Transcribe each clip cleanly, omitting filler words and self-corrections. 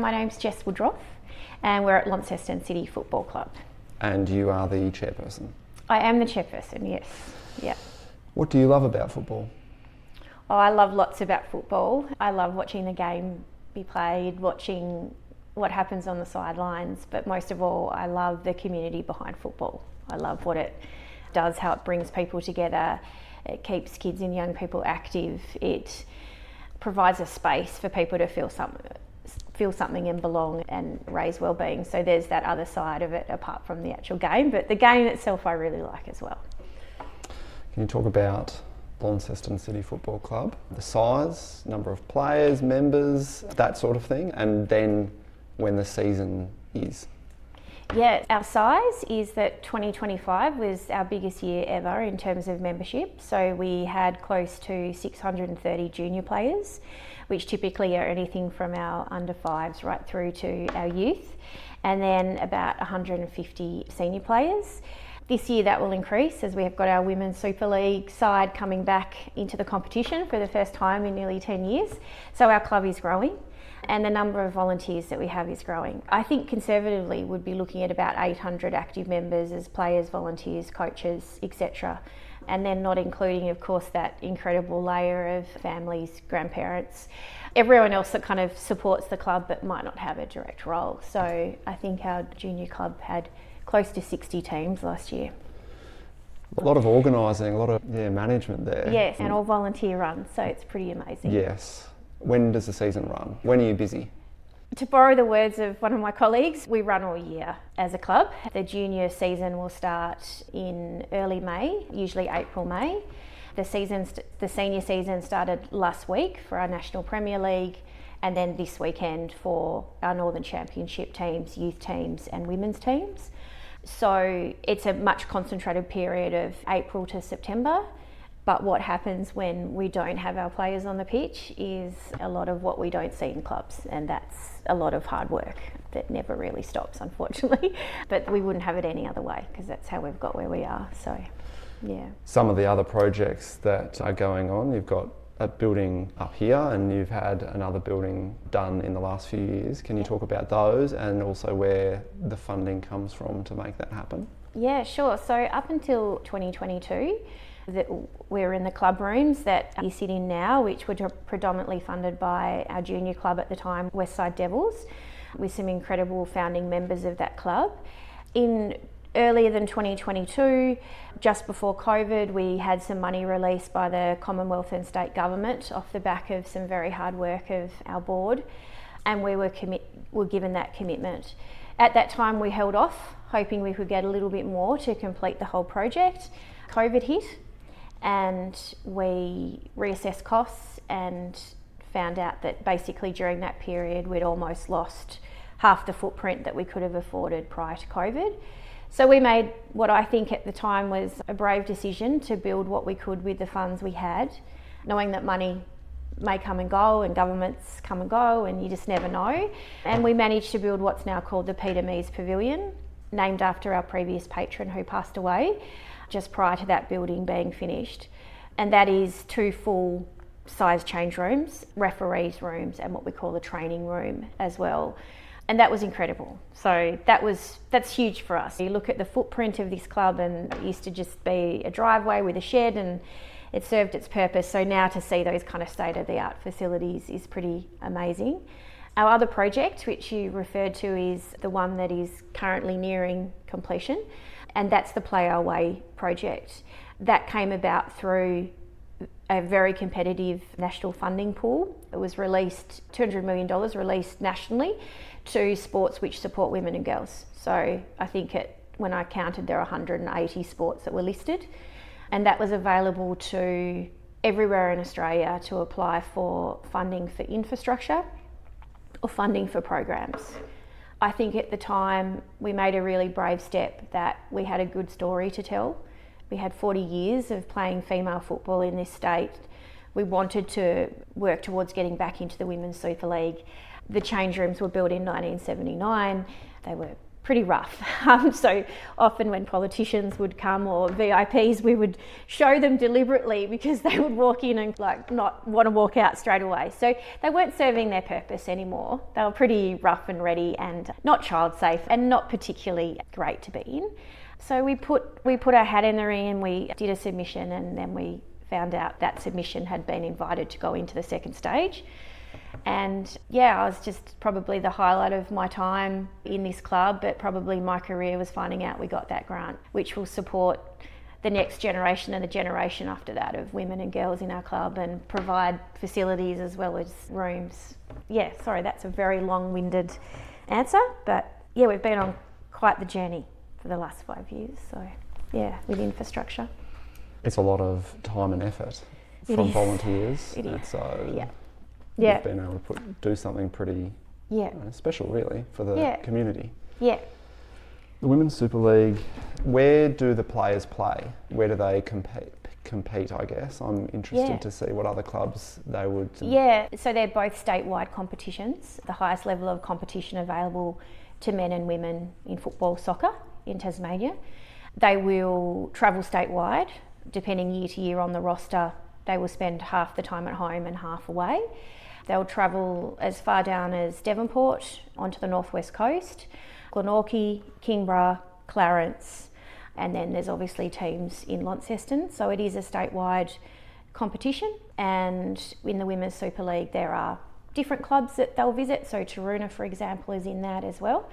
My name's Jess Woodroffe and we're at Launceston City Football Club. And you are the chairperson? I am the chairperson, yes. Yeah. What do you love about football? Oh, I love lots about football. I love watching the game be played, watching what happens on the sidelines, but most of all, I love the community behind football. I love what it does, how it brings people together. It keeps kids and young people active. It provides a space for people to feel something and belong and raise well-being. So there's that other side of it apart from the actual game, but the game itself I really like as well. Can you talk about Launceston City Football Club, the size, number of players, members, that sort of thing, and then when the season is? Yeah, our size is that 2025 was our biggest year ever in terms of membership. So we had close to 630 junior players, which typically are anything from our under fives right through to our youth, and then about 150 senior players. This year that will increase as we have got our Women's Super League side coming back into the competition for the first time in nearly 10 years. So our club is growing and the number of volunteers that we have is growing. I think conservatively we'd be looking at about 800 active members as players, volunteers, coaches, etc. And then not including, of course, that incredible layer of families, grandparents, everyone else that kind of supports the club but might not have a direct role. So I think our junior club had close to 60 teams last year. A lot of organising, a lot of management there. Yes, and all volunteer run, so it's pretty amazing. Yes. When does the season run? When are you busy? To borrow the words of one of my colleagues, we run all year as a club. The junior season will start in early May, usually April, May. The senior season started last week for our National Premier League, and then this weekend for our Northern Championship teams, youth teams and women's teams. So it's a much concentrated period of April to September. But what happens when we don't have our players on the pitch is a lot of what we don't see in clubs, and that's a lot of hard work that never really stops, unfortunately. But we wouldn't have it any other way because that's how we've got where we are. So, yeah. Some of the other projects that are going on, you've got a building up here and you've had another building done in the last few years. Can you talk about those and also where the funding comes from to make that happen? Yeah, sure. So up until 2022, that we're in the club rooms that you sit in now, which were predominantly funded by our junior club at the time, Westside Devils, with some incredible founding members of that club. Earlier than 2022, just before COVID, we had some money released by the Commonwealth and state government off the back of some very hard work of our board, and we were given that commitment. At that time we held off, hoping we could get a little bit more to complete the whole project. COVID hit and we reassessed costs and found out that basically during that period we'd almost lost half the footprint that we could have afforded prior to COVID. So we made what I think at the time was a brave decision to build what we could with the funds we had, knowing that money may come and go and governments come and go and you just never know. And we managed to build what's now called the Peter Mies Pavilion, named after our previous patron who passed away just prior to that building being finished. And that is 2 full size change rooms, referees rooms, and what we call the training room as well. And that was incredible. So that's huge for us. You look at the footprint of this club and it used to just be a driveway with a shed and it served its purpose. So now to see those kind of state-of-the-art facilities is pretty amazing. Our other project, which you referred to, is the one that is currently nearing completion, and that's the Play Our Way project. That came about through a very competitive national funding pool. It was released, $200 million released nationally to sports which support women and girls. So I think when I counted, there are 180 sports that were listed, and that was available to everywhere in Australia to apply for funding for infrastructure or funding for programs. I think at the time we made a really brave step that we had a good story to tell. We had 40 years of playing female football in this state. We wanted to work towards getting back into the Women's Super League. The change rooms were built in 1979. They were pretty rough. So often when politicians would come or VIPs, we would show them deliberately because they would walk in and like not want to walk out straight away. So they weren't serving their purpose anymore. They were pretty rough and ready and not child safe and not particularly great to be in. So we put our hat in the ring and we did a submission, and then we found out that submission had been invited to go into the second stage. And yeah, I was just probably the highlight of my time in this club, but probably my career was finding out we got that grant, which will support the next generation and the generation after that of women and girls in our club and provide facilities as well as rooms. Yeah, sorry, that's a very long-winded answer, but yeah, we've been on quite the journey for the last 5 years, so yeah, with infrastructure. It's a lot of time and effort from volunteers. It is. So yeah. you've been able to do something pretty special, really, for the community. Yeah. The Women's Super League, where do the players play? Where do they compete, I guess? I'm interested to see what other clubs they would... Yeah, so they're both statewide competitions, the highest level of competition available to men and women in football, soccer in Tasmania. They will travel statewide, depending year to year on the roster. They will spend half the time at home and half away. They'll travel as far down as Devonport onto the northwest coast, Glenorchy, Kingborough, Clarence, and then there's obviously teams in Launceston. So it is a statewide competition, and in the Women's Super League there are different clubs that they'll visit. So Taroona, for example, is in that as well.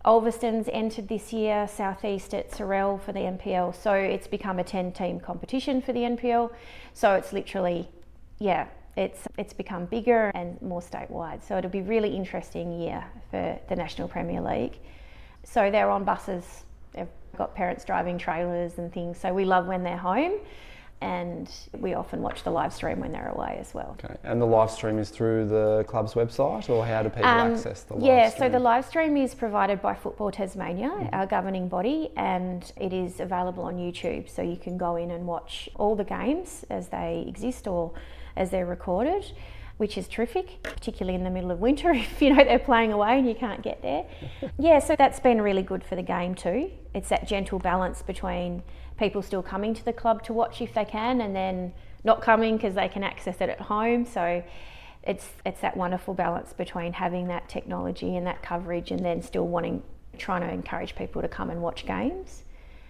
Ulverston's entered this year, Southeast at Sorell for the NPL. So it's become a 10-team competition for the NPL. So it's literally, it's become bigger and more statewide. So it'll be a really interesting year for the National Premier League. So they're on buses. They've got parents driving trailers and things. So we love when they're home. And we often watch the live stream when they're away as well. Okay, and the live stream is through the club's website, or how do people access the live stream? Yeah, so the live stream is provided by Football Tasmania, our governing body, and it is available on YouTube, so you can go in and watch all the games as they exist or as they're recorded, which is terrific, particularly in the middle of winter if they're playing away and you can't get there. Yeah, so that's been really good for the game too. It's that gentle balance between people still coming to the club to watch if they can, and then not coming because they can access it at home. So it's that wonderful balance between having that technology and that coverage and then still trying to encourage people to come and watch games.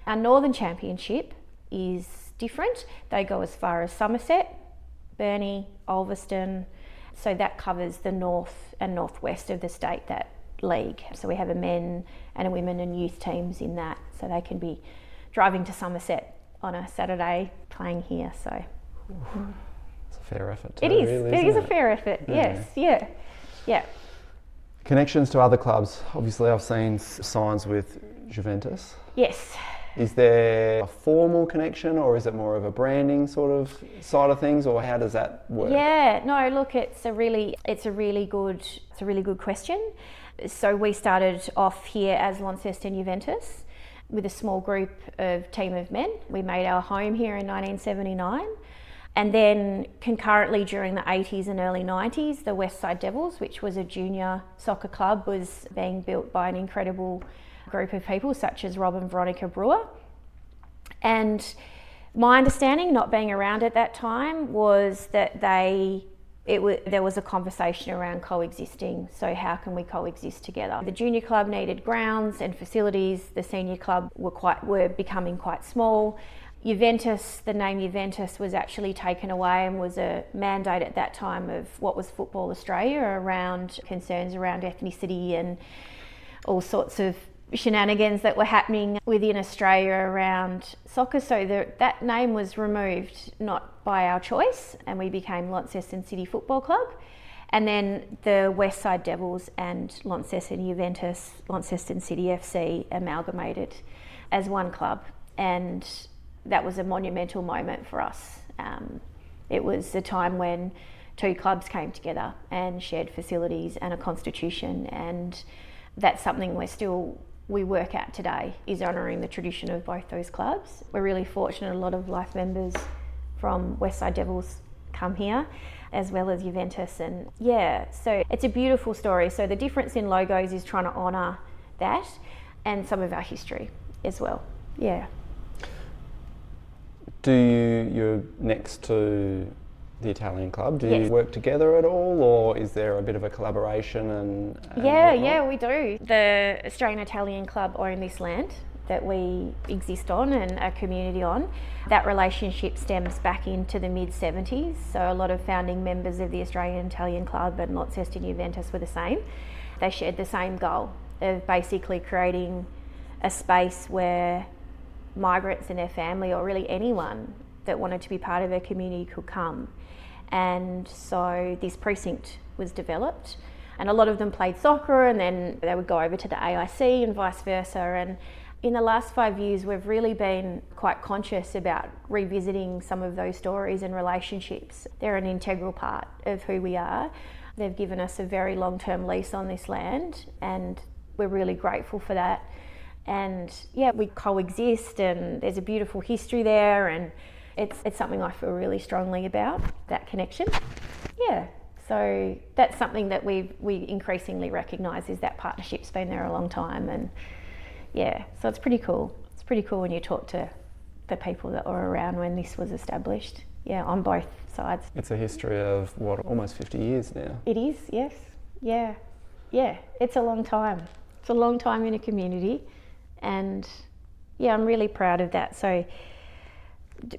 Our Northern Championship is different. They go as far as Somerset, Burnie, Ulverston. So that covers the north and northwest of the state, that league. So we have a men and a women and youth teams in that. So they can be driving to Somerset on a Saturday, playing here. So it's a fair effort too. It is. Really, it is a fair effort. Yes. Yeah. Connections to other clubs. Obviously, I've seen signs with Juventus. Yes. Is there a formal connection, or is it more of a branding sort of side of things, or how does that work? Yeah. No. Look, it's a really good question. So we started off here as Launceston Juventus with a small group of team of men. We made our home here in 1979. And then concurrently during the 80s and early 90s, the Westside Devils, which was a junior soccer club, was being built by an incredible group of people such as Rob and Veronica Brewer. And my understanding, not being around at that time, was that there was a conversation around coexisting. So how can we coexist together? The junior club needed grounds and facilities. The senior club were becoming quite small. Juventus, the name Juventus was actually taken away and was a mandate at that time of what was Football Australia around concerns around ethnicity and all sorts of shenanigans that were happening within Australia around soccer. So that name was removed, not by our choice, and we became Launceston City Football Club. And then the Westside Devils and Launceston Juventus, Launceston City FC amalgamated as one club. And that was a monumental moment for us. It was a time when two clubs came together and shared facilities and a constitution, and that's something we work at today, is honouring the tradition of both those clubs. We're really fortunate a lot of life members from Westside Devils come here, as well as Juventus. And yeah, so it's a beautiful story. So the difference in logos is trying to honour that. and some of our history as well. Yeah. You're next to the Italian club. Do Yes. you work together at all, or is there a bit of a collaboration and Yeah, we do. The Australian Italian Club own this land that we exist on and a community on. That relationship stems back into the mid-70s, so a lot of founding members of the Australian Italian Club and Launceston Juventus were the same. They shared the same goal of basically creating a space where migrants and their family, or really anyone that wanted to be part of their community, could come. And so this precinct was developed, and a lot of them played soccer, and then they would go over to the AIC and vice versa. And in the last 5 years, we've really been quite conscious about revisiting some of those stories and relationships. They're an integral part of who we are. They've given us a very long-term lease on this land, and we're really grateful for that. And yeah, we coexist, and there's a beautiful history there, and it's something I feel really strongly about, that connection. Yeah, so that's something that we increasingly recognise, is that partnership's been there a long time. And yeah, so it's pretty cool. It's pretty cool when you talk to the people that were around when this was established. Yeah, on both sides. It's a history of almost 50 years now. It is, yes. Yeah, it's a long time. It's a long time in a community, and yeah, I'm really proud of that. So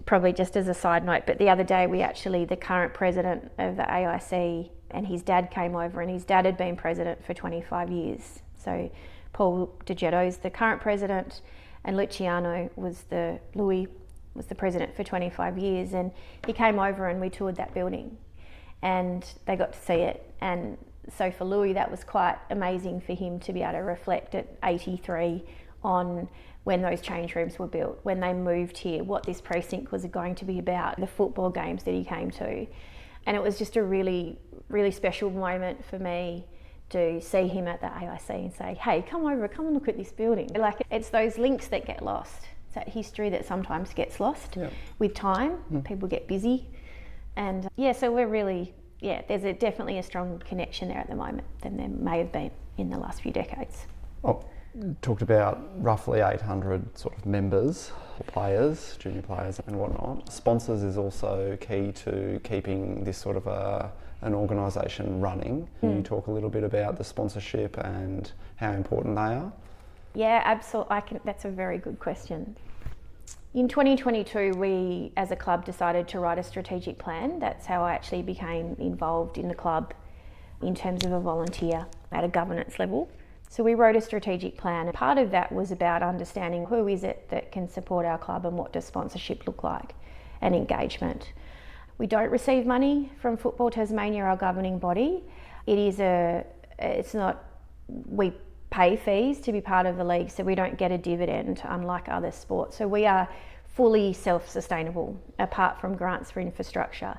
probably just as a side note, but the other day the current president of the AIC and his dad came over, and his dad had been president for 25 years. So Paul DiGetto's the current president, and Luciano Louis was the president for 25 years, and he came over and we toured that building and they got to see it. And so for Louis, that was quite amazing for him to be able to reflect at 83 on when those change rooms were built, when they moved here, what this precinct was going to be about, the football games that he came to. And it was just a really, really special moment for me to see him at the AIC and say, hey, come over, come and look at this building. Like, it's those links that get lost. It's that history that sometimes gets lost with time. People get busy. And yeah, so we're really, there's definitely a strong connection there at the moment than there may have been in the last few decades. Oh, talked about roughly 800 sort of members, players, junior players and whatnot. Sponsors is also key to keeping this sort of an organisation running. Can you talk a little bit about the sponsorship and how important they are? Yeah, absolutely. That's a very good question. In 2022, we as a club decided to write a strategic plan. That's how I actually became involved in the club in terms of a volunteer at a governance level. So we wrote a strategic plan, and part of that was about understanding who is it that can support our club and what does sponsorship look like, and engagement. We don't receive money from Football Tasmania, our governing body. We pay fees to be part of the league, so we don't get a dividend, unlike other sports. So we are fully self-sustainable, apart from grants for infrastructure.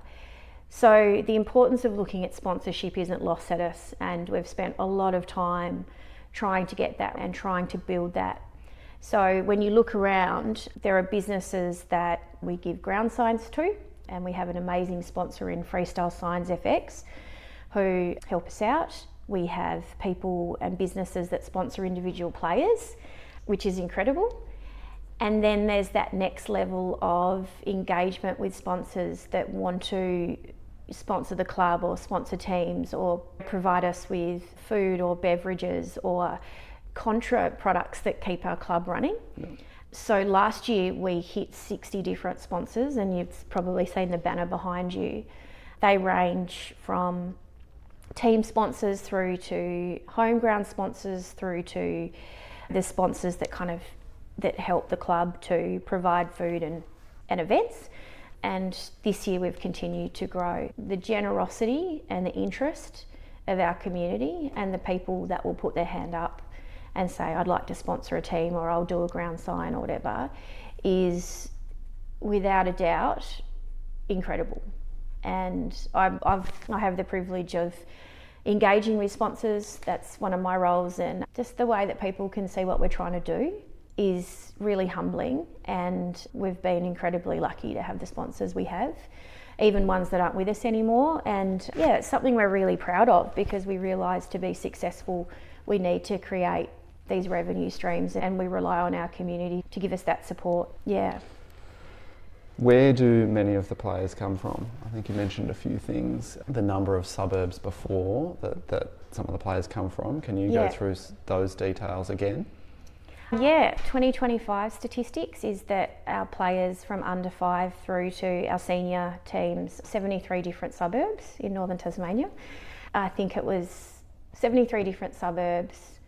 So the importance of looking at sponsorship isn't lost at us, and we've spent a lot of time trying to get that and trying to build that. So when you look around, there are businesses that we give ground signs to, and we have an amazing sponsor in Freestyle Signs FX who help us out. We have people and businesses that sponsor individual players, which is incredible. And then there's that next level of engagement with sponsors that want to sponsor the club or sponsor teams or provide us with food or beverages or contra products that keep our club running. So last year we hit 60 different sponsors, and you've probably seen the banner behind you. They range from team sponsors through to home ground sponsors through to the sponsors that help the club to provide food and events. And this year we've continued to grow. The generosity and the interest of our community and the people that will put their hand up and say, I'd like to sponsor a team, or I'll do a ground sign or whatever, is without a doubt incredible. And I have the privilege of engaging with sponsors. That's one of my roles, and just the way that people can see what we're trying to do is really humbling, and we've been incredibly lucky to have the sponsors we have, even ones that aren't with us anymore. And yeah, it's something we're really proud of, because we realise to be successful we need to create these revenue streams, and we rely on our community to give us that support. Yeah. Where do many of the players come from? I think you mentioned a few things. The number of suburbs before that some of the players come from. Can you go through those details again? Yeah, 2025 statistics is that our players from under 5 through to our senior teams, 73 different suburbs in northern Tasmania. I think it was 73 different suburbs,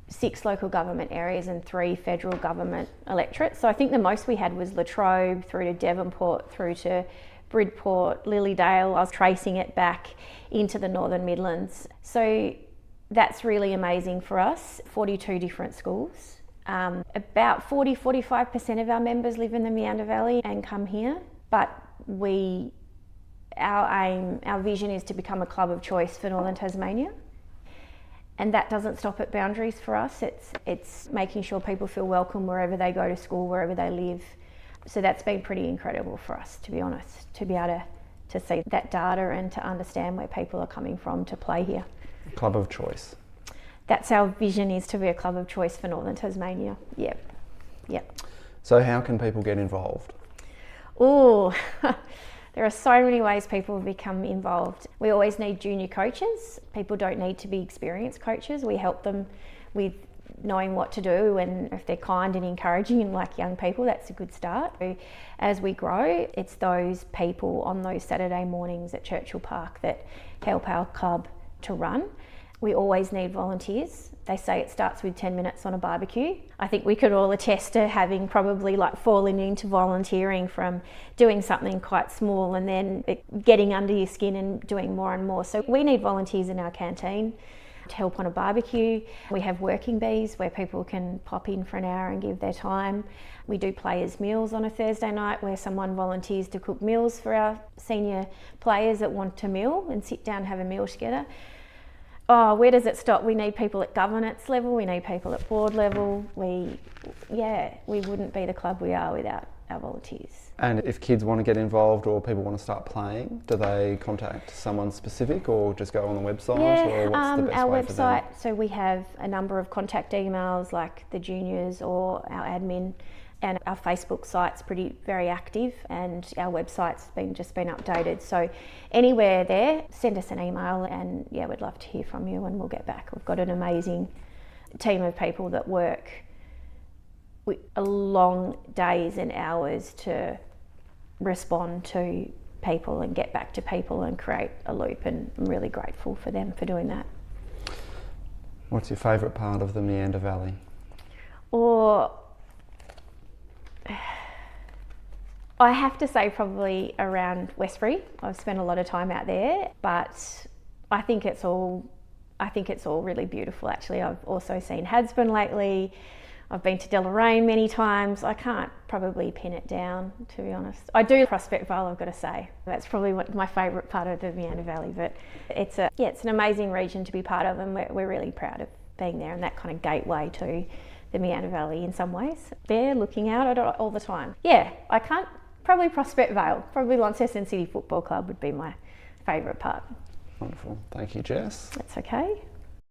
6 local government areas and 3 federal government electorates. So I think the most we had was Latrobe through to Devonport, through to Bridport, Lilydale. I was tracing it back into the Northern Midlands. So that's really amazing for us. 42 different schools. About 40-45% of our members live in the Meander Valley and come here. But our vision is to become a club of choice for northern Tasmania. And that doesn't stop at boundaries for us. It's making sure people feel welcome wherever they go to school, wherever they live. So that's been pretty incredible for us, to be honest, to be able to see that data and to understand where people are coming from to play here. Club of choice. That's our vision, is to be a club of choice for northern Tasmania. Yep. So how can people get involved? Oh, there are so many ways people become involved. We always need junior coaches. People don't need to be experienced coaches. We help them with knowing what to do, and if they're kind and encouraging and like young people, that's a good start. As we grow, it's those people on those Saturday mornings at Churchill Park that help our club to run. We always need volunteers. They say it starts with 10 minutes on a barbecue. I think we could all attest to having probably fallen into volunteering from doing something quite small and then getting under your skin and doing more and more. So we need volunteers in our canteen to help on a barbecue. We have working bees where people can pop in for an hour and give their time. We do players' meals on a Thursday night where someone volunteers to cook meals for our senior players that want to meal and sit down and have a meal together. Oh, where does it stop? We need people at governance level, we need people at board level. We wouldn't be the club we are without our volunteers. And if kids want to get involved or people want to start playing, do they contact someone specific or just go on the website? Or what's the best our way website, for them? so we have a number of contact emails like the juniors or our admin, and our Facebook site's very active, and our website's just been updated. So anywhere there, send us an email, and we'd love to hear from you and we'll get back. We've got an amazing team of people that work with long days and hours to respond to people and get back to people and create a loop, and I'm really grateful for them for doing that. What's your favourite part of the Meander Valley? I have to say probably around Westbury. I've spent a lot of time out there, but I think it's all really beautiful actually. I've also seen Hadsburn lately. I've been to Deloraine many times. I can't probably pin it down, to be honest. I do Prospect Vale, I've got to say. That's probably my favourite part of the Meander Valley, but it's an amazing region to be part of, and we're really proud of being there and that kind of gateway to the Meander Valley in some ways. They're looking out at it all the time. I can't, probably Prospect Vale, probably Launceston City Football Club would be my favourite part. Wonderful. Thank you, Jess. That's okay.